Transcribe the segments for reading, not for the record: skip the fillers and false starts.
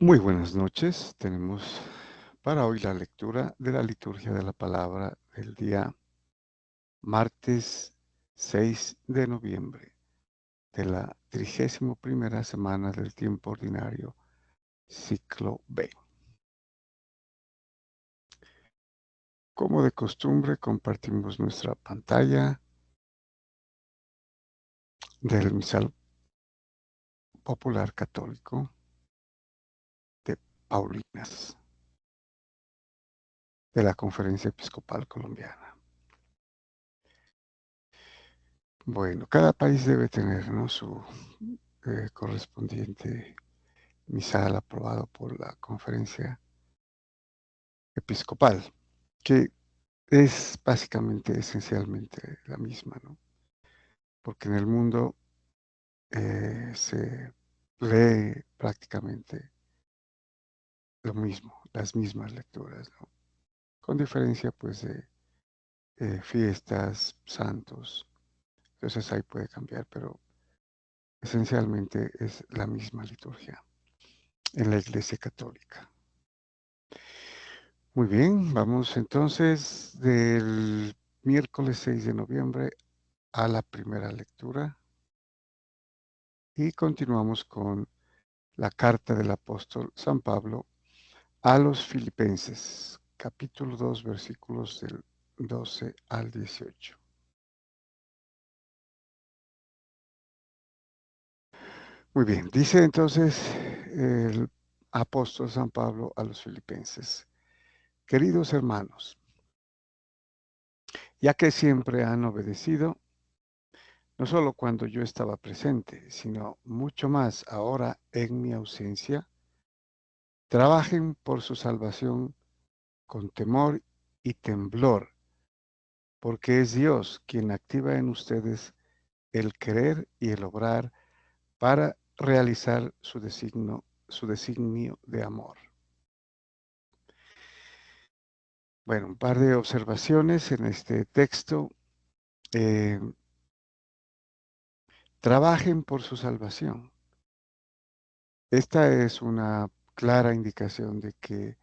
Muy buenas noches. Tenemos para hoy la lectura de la liturgia de la palabra del día martes 6 de noviembre de la 31ª semana del tiempo ordinario, ciclo B. Como de costumbre, compartimos nuestra pantalla del misal popular católico de Paulinas, de la Conferencia Episcopal Colombiana. Bueno, cada país debe tener, ¿no?, su correspondiente misal aprobado por la Conferencia Episcopal, que es básicamente, esencialmente la misma, ¿no? Porque en el mundo se lee prácticamente lo mismo, las mismas lecturas, ¿no? Con diferencia, pues, de fiestas, santos. Entonces ahí puede cambiar, pero esencialmente es la misma liturgia en la Iglesia Católica. Muy bien, vamos entonces del miércoles 6 de noviembre a la primera lectura y continuamos con la carta del apóstol San Pablo a los Filipenses, capítulo 2, versículos del 12 al 18. Muy bien, dice entonces el apóstol San Pablo a los Filipenses: queridos hermanos, ya que siempre han obedecido, no solo cuando yo estaba presente, sino mucho más ahora en mi ausencia, trabajen por su salvación con temor y temblor, porque es Dios quien activa en ustedes el querer y el obrar para realizar su designio de amor. Bueno, un par de observaciones en este texto. Eh, Trabajen por su salvación. Esta es una clara indicación de que,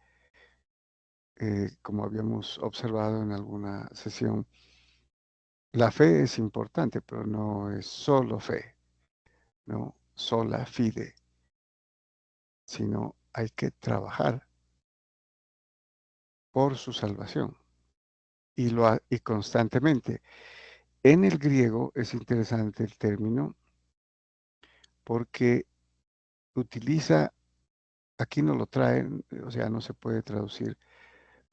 como habíamos observado en alguna sesión, la fe es importante, pero no es solo fe, no sola fide, sino hay que trabajar por su salvación y constantemente. En el griego es interesante el término porque utiliza, aquí no lo traen, o sea, no se puede traducir,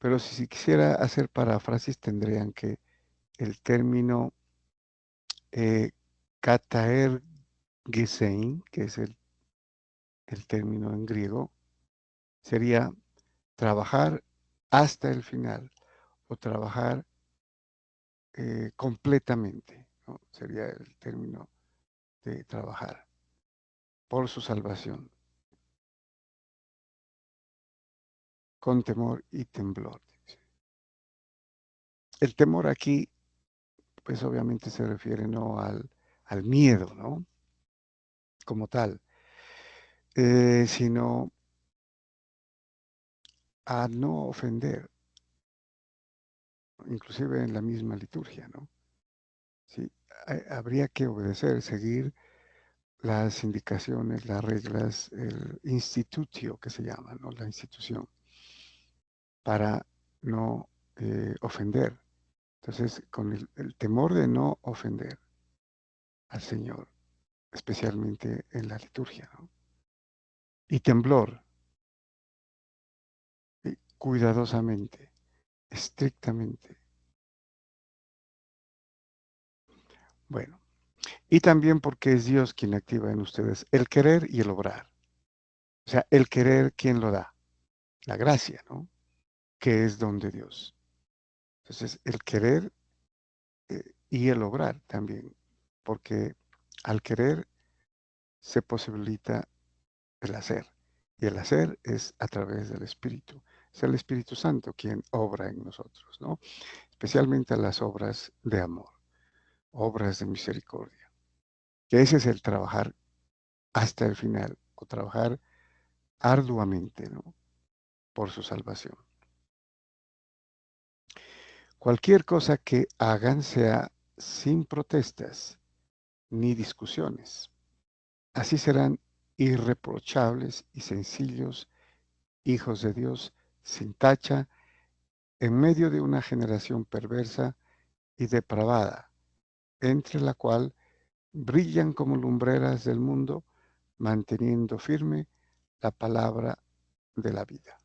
pero si se quisiera hacer paráfrasis tendrían que el término kataergesein, que es el término en griego, sería trabajar hasta el final o trabajar completamente, ¿no? Sería el término de trabajar por su salvación, con temor y temblor. Dice. El temor aquí, pues obviamente se refiere no al miedo, ¿no? Como tal, sino a no ofender, inclusive en la misma liturgia, ¿no? Sí, habría que obedecer, seguir las indicaciones, las reglas, el institutio que se llama, ¿no? La institución, para no ofender. Entonces, con el temor de no ofender al Señor, especialmente en la liturgia, ¿no? Y temblor, cuidadosamente, estrictamente. Bueno, y también porque es Dios quien activa en ustedes el querer y el obrar. O sea, el querer, ¿quién lo da? La gracia, ¿no? Que es don de Dios. Entonces, el querer y el obrar también, porque al querer se posibilita el hacer, y el hacer es a través del Espíritu. Es el Espíritu Santo quien obra en nosotros, ¿no? Especialmente las obras de amor, obras de misericordia. Que ese es el trabajar hasta el final, o trabajar arduamente, ¿no? Por su salvación. Cualquier cosa que hagan sea sin protestas ni discusiones. Así serán irreprochables y sencillos, hijos de Dios, sin tacha, en medio de una generación perversa y depravada, entre la cual brillan como lumbreras del mundo, manteniendo firme la palabra de la vida.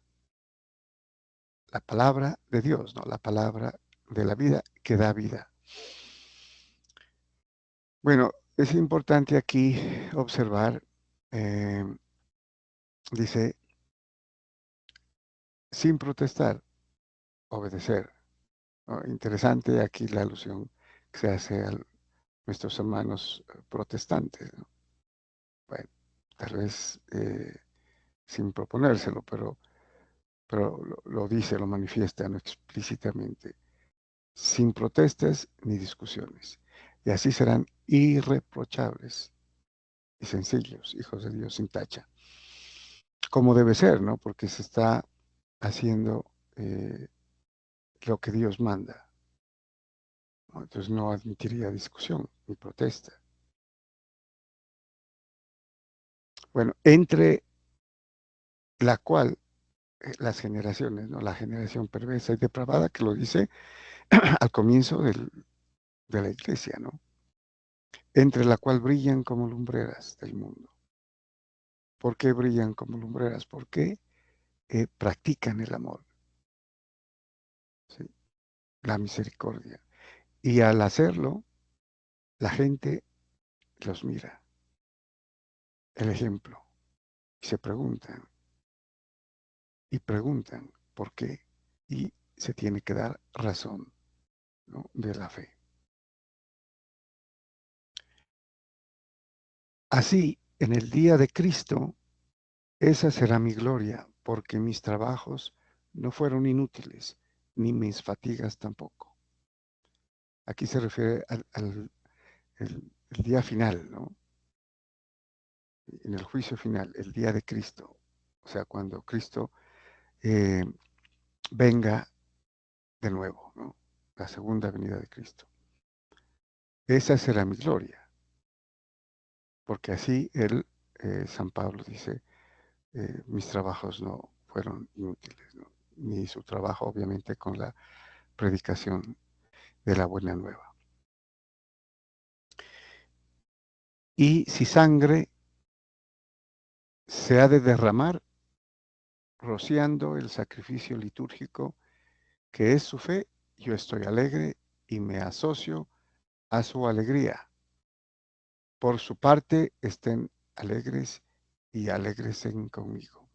La palabra de Dios, ¿no? La palabra de la vida que da vida. Bueno, es importante aquí observar, eh, dice, sin protestar, obedecer. ¿No? Interesante aquí la alusión que se hace a nuestros hermanos protestantes, ¿no? Bueno, tal vez sin proponérselo, pero lo dice, lo manifiesta, ¿no? Explícitamente, sin protestas ni discusiones. Y así serán irreprochables y sencillos, hijos de Dios sin tacha. Como debe ser, ¿no? Porque se está haciendo lo que Dios manda, ¿no? Entonces no admitiría discusión ni protesta. Bueno, entre la cual las generaciones, ¿no? La generación perversa y depravada, que lo dice al comienzo de la iglesia, ¿no? Entre la cual brillan como lumbreras del mundo. ¿Por qué brillan como lumbreras? Porque practican el amor, ¿sí? La misericordia. Y al hacerlo, la gente los mira, el ejemplo, y se preguntan por qué, y se tiene que dar razón, ¿no? De la fe. Así, en el día de Cristo, esa será mi gloria, porque mis trabajos no fueron inútiles, ni mis fatigas tampoco. Aquí se refiere el día final, ¿no? En el juicio final, el día de Cristo. O sea, cuando Cristo eh, venga de nuevo, ¿no? La segunda venida de Cristo. Esa será mi gloria, porque así San Pablo dice, mis trabajos no fueron inútiles, ¿no? Ni su trabajo, obviamente, con la predicación de la buena nueva. Y si sangre se ha de derramar, rociando el sacrificio litúrgico que es su fe, yo estoy alegre y me asocio a su alegría. Por su parte, estén alegres y alegresen conmigo.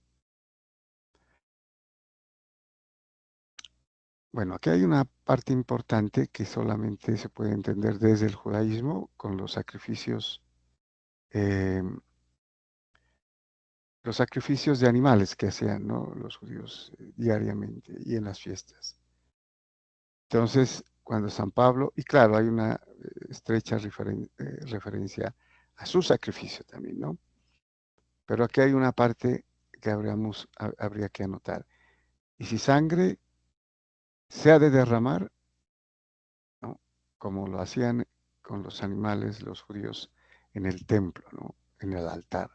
Bueno, aquí hay una parte importante que solamente se puede entender desde el judaísmo con eh, los sacrificios de animales que hacían, ¿no? Los judíos diariamente y en las fiestas. Entonces, cuando San Pablo, y claro, hay una estrecha referencia a su sacrificio también, ¿no? Pero aquí hay una parte que habría que anotar. Y si sangre se ha de derramar, ¿no? Como lo hacían con los animales, los judíos, en el templo, ¿no? En el altar,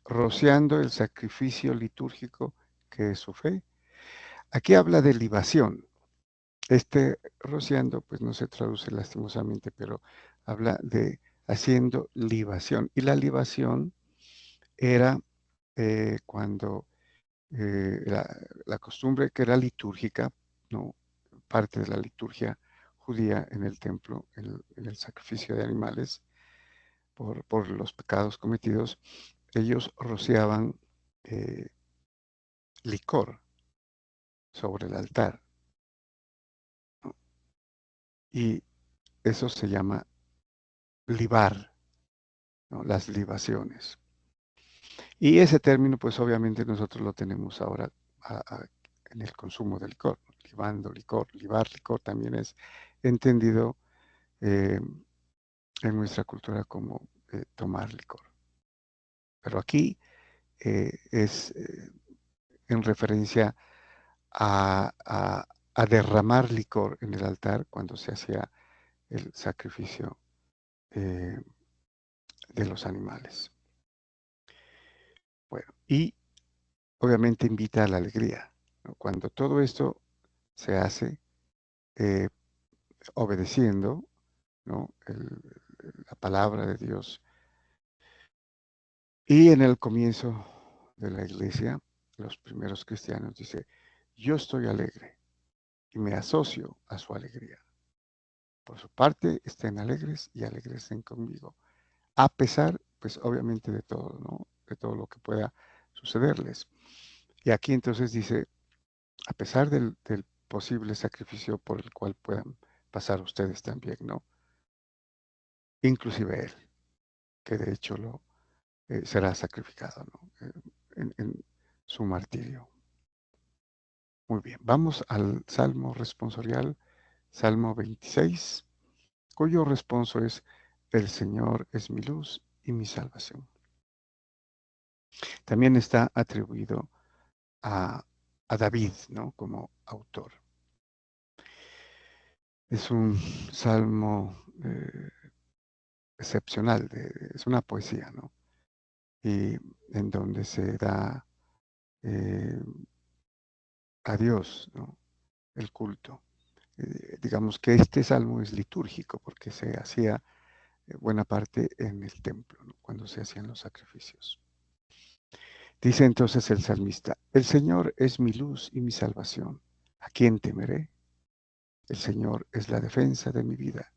rociando el sacrificio litúrgico que es su fe. Aquí habla de libación. Este rociando, pues no se traduce lastimosamente, pero habla de haciendo libación. Y la libación era cuando la costumbre que era litúrgica, ¿no? Parte de la liturgia judía en el templo, en el sacrificio de animales por los pecados cometidos, ellos rociaban eh, licor sobre el altar, ¿no? Y eso se llama libar, ¿no? Las libaciones. Y ese término, pues obviamente nosotros lo tenemos ahora en el consumo de licor, libando licor, libar licor también es entendido eh, en nuestra cultura como tomar licor. Pero aquí es en referencia a derramar licor en el altar cuando se hacía el sacrificio eh, de los animales. Bueno, y obviamente invita a la alegría, ¿no? Cuando todo esto se hace eh, obedeciendo, ¿no? La palabra de Dios. Y en el comienzo de la iglesia, los primeros cristianos dice, yo estoy alegre y me asocio a su alegría. Por su parte, estén alegres y alegresen conmigo. A pesar, pues obviamente de todo, ¿no? De todo lo que pueda sucederles. Y aquí entonces dice, a pesar del posible sacrificio por el cual puedan pasar ustedes también, ¿no? Inclusive él, que de hecho será sacrificado, ¿no? En su martirio. Muy bien, vamos al Salmo responsorial, Salmo 26, cuyo responso es, el Señor es mi luz y mi salvación. También está atribuido a David, ¿no? Como autor. Es un salmo excepcional, es una poesía, ¿no? Y en donde se da eh, a Dios, ¿no? El culto. Digamos que este salmo es litúrgico porque se hacía buena parte en el templo, ¿no? Cuando se hacían los sacrificios. Dice entonces el salmista, el Señor es mi luz y mi salvación. ¿A quién temeré? El Señor es la defensa de mi vida.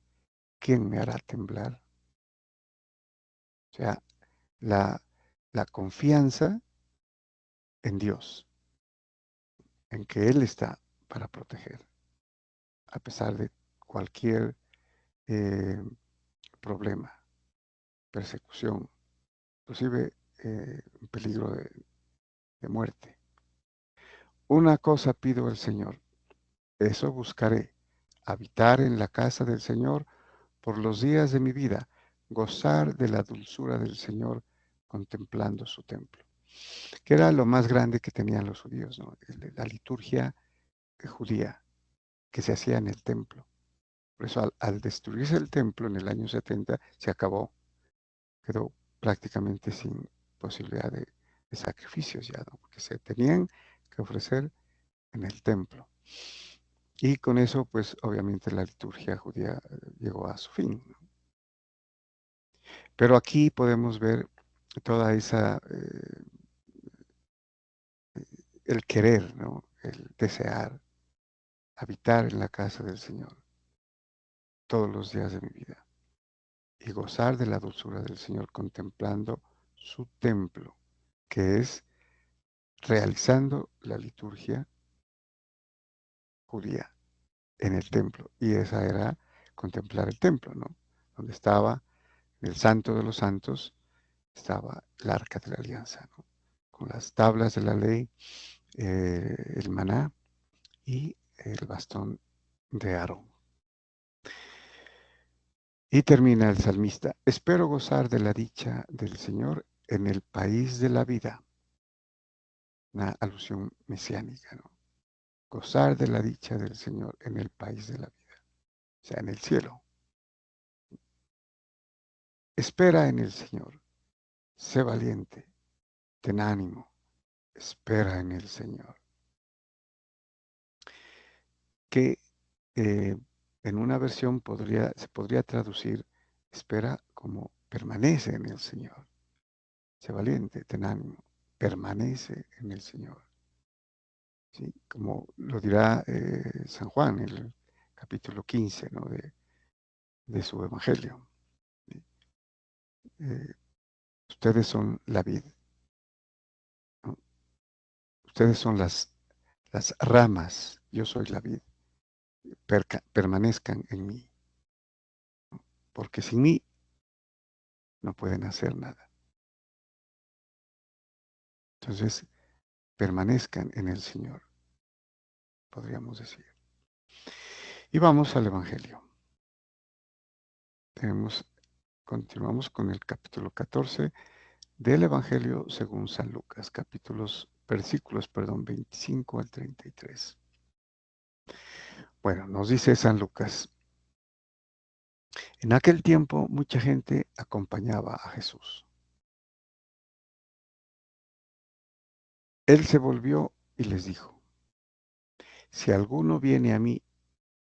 ¿Quién me hará temblar? O sea, la, la confianza en Dios, en que Él está para proteger, a pesar de cualquier eh, problema, persecución, inclusive peligro de muerte. Una cosa pido al Señor, eso buscaré, habitar en la casa del Señor por los días de mi vida, gozar de la dulzura del Señor contemplando su templo, que era lo más grande que tenían los judíos, ¿no? La liturgia judía que se hacía en el templo. Por eso al destruirse el templo en el año 70 se acabó, quedó prácticamente sin posibilidad de sacrificios ya, ¿no? Porque se tenían que ofrecer en el templo. Y con eso, pues obviamente la liturgia judía llegó a su fin, ¿no? Pero aquí podemos ver toda esa, el querer, ¿no? El desear, habitar en la casa del Señor todos los días de mi vida y gozar de la dulzura del Señor contemplando su templo, que es realizando la liturgia judía en el templo. Y esa era contemplar el templo, ¿no? Donde estaba en el Santo de los Santos, estaba el Arca de la Alianza, ¿no? Con las tablas de la ley, el maná y el bastón de Aarón. Y termina el salmista, espero gozar de la dicha del Señor en el país de la vida. Una alusión mesiánica, ¿no? Gozar de la dicha del Señor en el país de la vida, o sea, en el cielo. Espera en el Señor, sé valiente, ten ánimo, espera en el Señor. Que en una versión se podría traducir, espera como permanece en el Señor. Sé valiente, ten ánimo, permanece en el Señor. ¿Sí? Como lo dirá San Juan en el capítulo 15, ¿no? de su Evangelio. ¿Sí? Ustedes son la vid, ¿no? Ustedes son las ramas, yo soy la vid, permanezcan en mí, ¿no? Porque sin mí no pueden hacer nada. Entonces, permanezcan en el Señor, podríamos decir. Y vamos al Evangelio. Continuamos con el capítulo 14 del Evangelio según San Lucas, versículos, 25 al 33. Bueno, nos dice San Lucas, en aquel tiempo mucha gente acompañaba a Jesús. Él se volvió y les dijo, si alguno viene a mí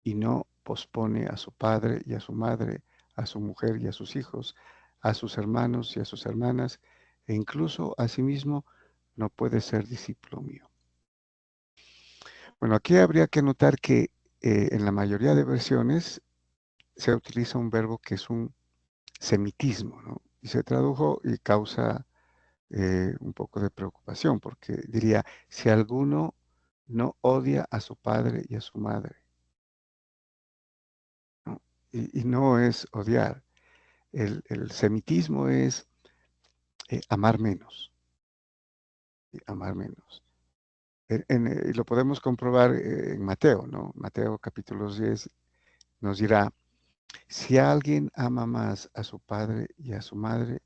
y no pospone a su padre y a su madre, a su mujer y a sus hijos, a sus hermanos y a sus hermanas, e incluso a sí mismo, no puede ser discípulo mío. Bueno, aquí habría que notar que en la mayoría de versiones se utiliza un verbo que es un semitismo, ¿no? Y se tradujo y causa un poco de preocupación, porque diría, si alguno no odia a su padre y a su madre, ¿no? Y no es odiar. El semitismo es amar menos, amar menos. Y lo podemos comprobar en Mateo, ¿no? Mateo capítulo 10 nos dirá, si alguien ama más a su padre y a su madre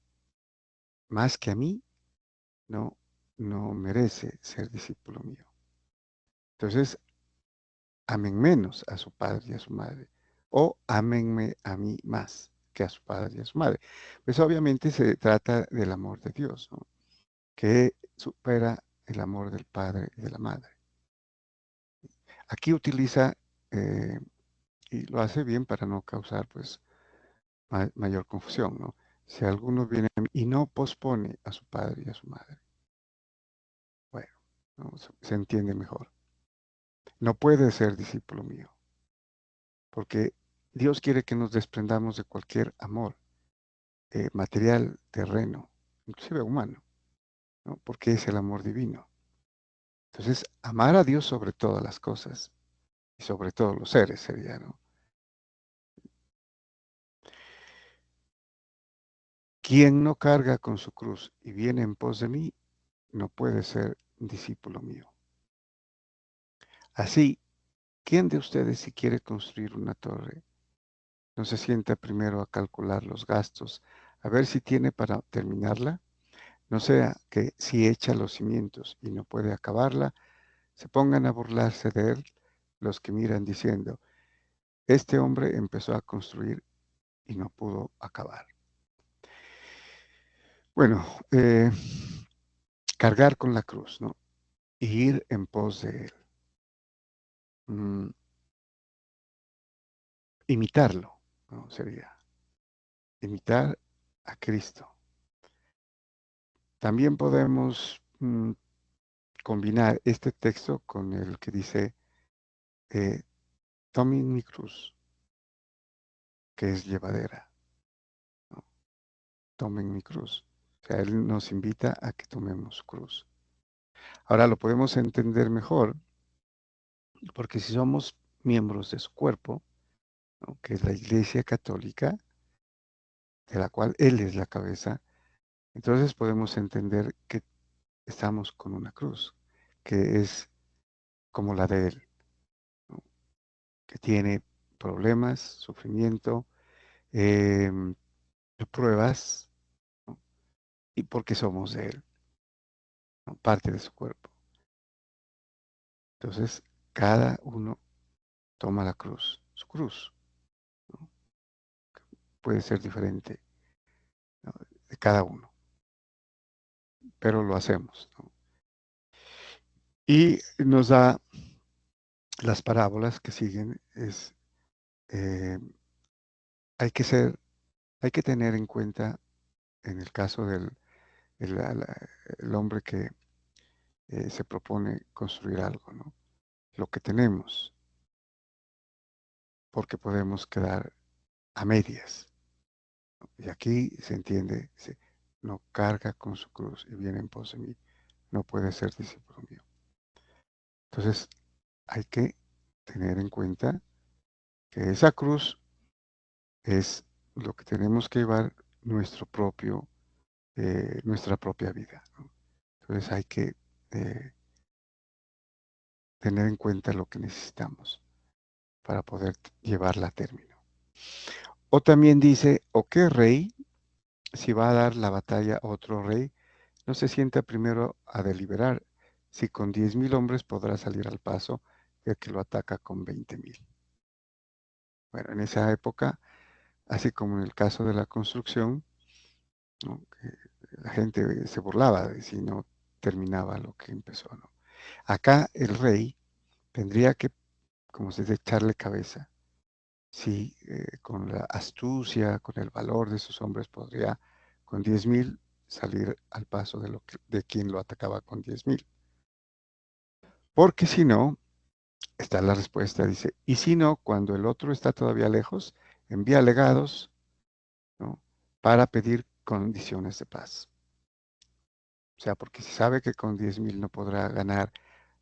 más que a mí, no, no merece ser discípulo mío. Entonces, amen menos a su padre y a su madre, o ámenme a mí más que a su padre y a su madre. Pues obviamente se trata del amor de Dios, ¿no? Que supera el amor del padre y de la madre. Aquí utiliza, y lo hace bien para no causar pues mayor confusión, ¿no? Si alguno viene a mí y no pospone a su padre y a su madre, bueno, ¿no? Se entiende mejor. No puede ser discípulo mío, porque Dios quiere que nos desprendamos de cualquier amor material, terreno, inclusive humano, ¿no? Porque es el amor divino. Entonces, amar a Dios sobre todas las cosas y sobre todos los seres sería, ¿no? Quien no carga con su cruz y viene en pos de mí, no puede ser discípulo mío. Así, ¿quién de ustedes si quiere construir una torre, no se sienta primero a calcular los gastos, a ver si tiene para terminarla? No sea que si echa los cimientos y no puede acabarla, se pongan a burlarse de él los que miran diciendo, este hombre empezó a construir y no pudo acabar. Bueno, cargar con la cruz, ¿no? Y ir en pos de él. Mm, imitarlo, ¿no? Sería imitar a Cristo. También podemos combinar este texto con el que dice, eh, tomen mi cruz, que es llevadera, ¿no? Tomen mi cruz. O sea, Él nos invita a que tomemos cruz. Ahora lo podemos entender mejor, porque si somos miembros de su cuerpo, ¿no? Que es la Iglesia Católica, de la cual Él es la cabeza, entonces podemos entender que estamos con una cruz, que es como la de Él, ¿no? Que tiene problemas, sufrimiento, em, pruebas, ¿no? Y porque somos de Él, ¿no? Parte de su cuerpo. Entonces, cada uno toma la cruz, su cruz, ¿no? Puede ser diferente, ¿no? De cada uno, pero lo hacemos, ¿no? Y nos da las parábolas que siguen, eh, hay que ser, hay que tener en cuenta, en el caso del el, el hombre que se propone construir algo, ¿no? Lo que tenemos, porque podemos quedar a medias, ¿no? Y aquí se entiende, no carga con su cruz y viene en pos de mí, no puede ser discípulo mío. Entonces, hay que tener en cuenta que esa cruz es lo que tenemos que llevar nuestra propia vida, ¿no? Entonces hay que eh, tener en cuenta lo que necesitamos para poder llevarla a término. O también dice, ¿o qué rey, si va a dar la batalla a otro rey, no se sienta primero a deliberar si con 10,000 hombres podrá salir al paso el que lo ataca con 20,000. Bueno, en esa época, así como en el caso de la construcción, ¿no? Que la gente se burlaba de si no terminaba lo que empezó, ¿no? Acá el rey tendría que, como se dice, echarle cabeza. Si con la astucia, con el valor de sus hombres, podría con 10,000 salir al paso de quien lo atacaba con 10,000. Porque si no, está la respuesta, dice, y si no, cuando el otro está todavía lejos, envía legados, ¿no? Para pedir condiciones de paz. O sea, porque si sabe que con 10,000 no podrá ganar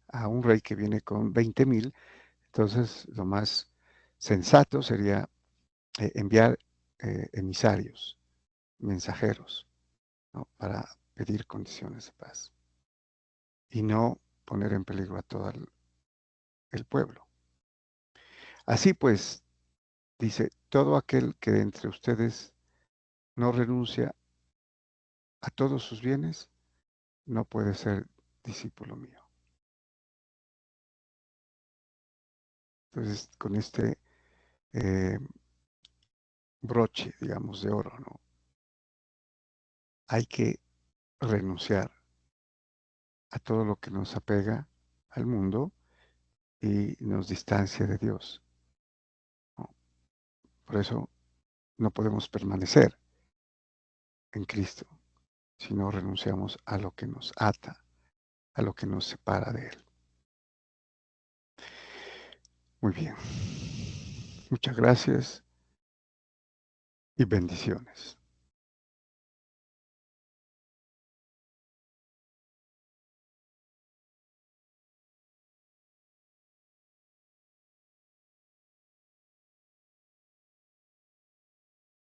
a un rey que viene con 20,000, entonces lo más sensato sería enviar emisarios, mensajeros, ¿no? Para pedir condiciones de paz y no poner en peligro a todo el pueblo. Así pues, dice, todo aquel que entre ustedes no renuncia a todos sus bienes, no puede ser discípulo mío. Entonces, con este eh, broche, digamos, de oro, ¿no? Hay que renunciar a todo lo que nos apega al mundo y nos distancia de Dios, ¿no? Por eso no podemos permanecer en Cristo si no renunciamos a lo que nos ata, a lo que nos separa de Él. Muy bien. Muchas gracias y bendiciones.